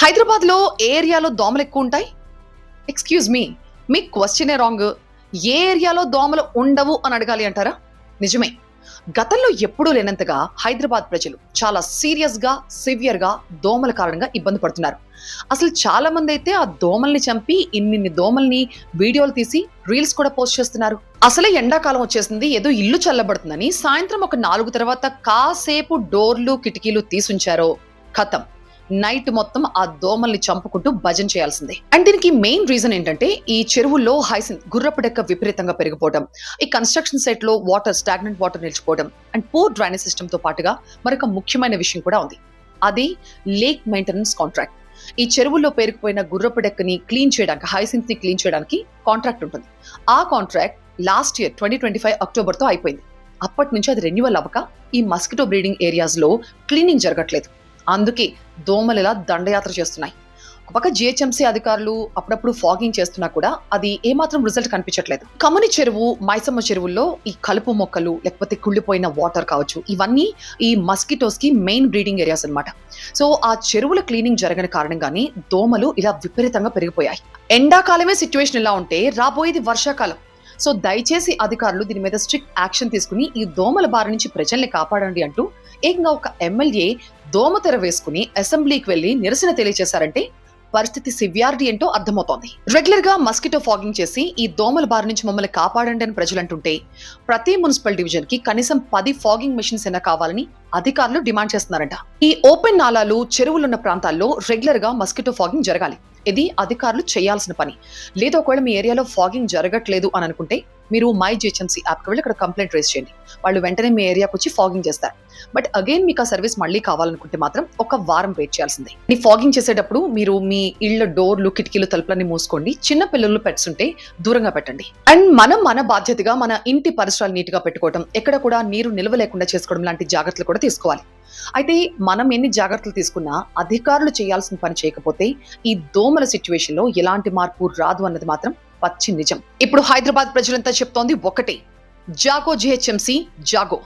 హైదరాబాద్ లో ఏ ఏరియాలో దోమలు ఎక్కువ ఉంటాయి? ఎక్స్క్యూజ్ మీ, మీ క్వశ్చనే రాంగ్. ఏ ఏరియాలో దోమలు ఉండవు అని అడగాలి అంటారా? నిజమే. గతంలో ఎప్పుడూ లేనంతగా హైదరాబాద్ ప్రజలు చాలా సీరియస్ గా, సివియర్ గా దోమల కారణంగా ఇబ్బంది పడుతున్నారు. అసలు చాలా మంది అయితే ఆ దోమల్ని చంపి ఇన్నిన్ని దోమల్ని వీడియోలు తీసి రీల్స్ కూడా పోస్ట్ చేస్తున్నారు. అసలే ఎండాకాలం వచ్చేసింది, ఏదో ఇల్లు చల్లబడుతుందని సాయంత్రం ఒక 4 తర్వాత కాసేపు డోర్లు కిటికీలు తీసుంచారో ఖతం, నైట్ మొత్తం ఆ దోమల్ని చంపుకుంటూ భజన చేయాల్సిందే. అండ్ దీనికి మెయిన్ రీజన్ ఏంటంటే ఈ చెరువుల్లో హైసిన్ గుర్రపు డెక్క విపరీతంగా పెరిగిపోవడం, ఈ కన్స్ట్రక్షన్ సైట్ లో వాటర్ స్టాగ్నెంట్ వాటర్ నిలిచిపోవడం అండ్ పూర్ డ్రైనేజ్ సిస్టమ్ తో పాటుగా మరొక ముఖ్యమైన విషయం కూడా ఉంది. అది లేక్ మెయింటెనెన్స్ కాంట్రాక్ట్. ఈ చెరువుల్లో పేరుకుపోయిన గుర్రపు డెక్కని క్లీన్ చేయడానికి, హైసిన్స్ ని క్లీన్ చేయడానికి కాంట్రాక్ట్ ఉంటుంది. ఆ కాంట్రాక్ట్ లాస్ట్ ఇయర్ 2025 అక్టోబర్ తో అయిపోయింది. అప్పటి నుంచి అది రెన్యువల్ అవ్వక ఈ మస్కిటో బ్రీడింగ్ ఏరియాస్ లో క్లీనింగ్ జరగట్లేదు. అందుకే దోమలు ఇలా దండయాత్ర చేస్తున్నాయి. ఒక పక్క జిహెచ్ఎంసీ అధికారులు అప్పుడప్పుడు ఫాగింగ్ చేస్తున్నా కూడా అది ఏమాత్రం రిజల్ట్ కనిపించట్లేదు. కమని చెరువు, మైసమ్మ చెరువుల్లో ఈ కలుపు మొక్కలు లేకపోతే కుళ్ళిపోయిన వాటర్ కావచ్చు, ఇవన్నీ ఈ మస్కిటోస్ కి మెయిన్ బ్రీడింగ్ ఏరియాస్ అన్నమాట. సో ఆ చెరువుల క్లీనింగ్ జరగని కారణంగానే దోమలు ఇలా విపరీతంగా పెరిగిపోయాయి. ఎండాకాలమే సిచ్యువేషన్ ఇలా ఉంటే రాబోయేది వర్షాకాలం. సో దయచేసి అధికారులు దీని మీద స్ట్రిక్ట్ యాక్షన్ తీసుకుని ఈ దోమల బారి నుంచి ప్రజల్ని కాపాడండి అంటూ ఏకంగా ఒక ఎమ్మెల్యే దోమతెర వేసుకుని అసెంబ్లీకి వెళ్లి నిరసన తెలియజేశారంటే పరిస్థితి సివియారిటీ ఏంటో అర్థమవుతోంది. రెగ్యులర్ గా మస్కిటో ఫాగింగ్ చేసి ఈ దోమల బారి నుంచి మమ్మల్ని కాపాడండి అని ప్రజలు అంటుంటే ప్రతి మున్సిపల్ డివిజన్ కి కనీసం 10 ఫాగింగ్ మెషిన్స్ అయినా కావాలని అధికారులు డిమాండ్ చేస్తున్నారంట. ఈ ఓపెన్ నాలాలు, చెరువులున్న ప్రాంతాల్లో రెగ్యులర్ గా మస్కిటో ఫాగింగ్ జరగాలి. ఇది అధికారులు చేయాల్సిన పని. లేదా ఒకవేళ మీ ఏరియాలో ఫాగింగ్ జరగట్లేదు అని అనుకుంటే మీరు మై జిహెచ్ఎంసీ యాప్కి వెళ్ళి అక్కడ కంప్లైంట్ రేస్ చేయండి. వాళ్ళు వెంటనే మీ ఏరియాకి వచ్చి ఫాగింగ్ చేస్తారు. బట్ అగైన్ మీకు ఆ సర్వీస్ మళ్ళీ కావాలనుకుంటే మాత్రం ఒక వారం వెయిట్ చేయాల్సిందే. ఈ ఫాగింగ్ చేసేటప్పుడు మీరు మీ ఇళ్ల డోర్లు, కిటికీలు, తలుపులన్నీ మూసుకోండి. చిన్న పిల్లలు పెట్స్ ఉంటే దూరంగా పెట్టండి. అండ్ మన బాధ్యతగా మన ఇంటి పరిసరాలు నీట్ గా పెట్టుకోవడం, ఎక్కడ కూడా నీరు నిల్వ లేకుండా చేసుకోవడం లాంటి జాగ్రత్తలు కూడా తీసుకోవాలి. అయితే మనం ఎన్ని జాగ్రత్తలు తీసుకున్నా అధికారులు చేయాల్సిన పని చేయకపోతే ఈ దోమల సిచ్యువేషన్ లో ఎలాంటి మార్పు రాదు అన్నది మాత్రం పచ్చి నిజం. ఇప్పుడు హైదరాబాద్ ప్రజలంతా చెప్తోంది ఒకటే, జాగో జిహెచ్ఎంసీ జాగో.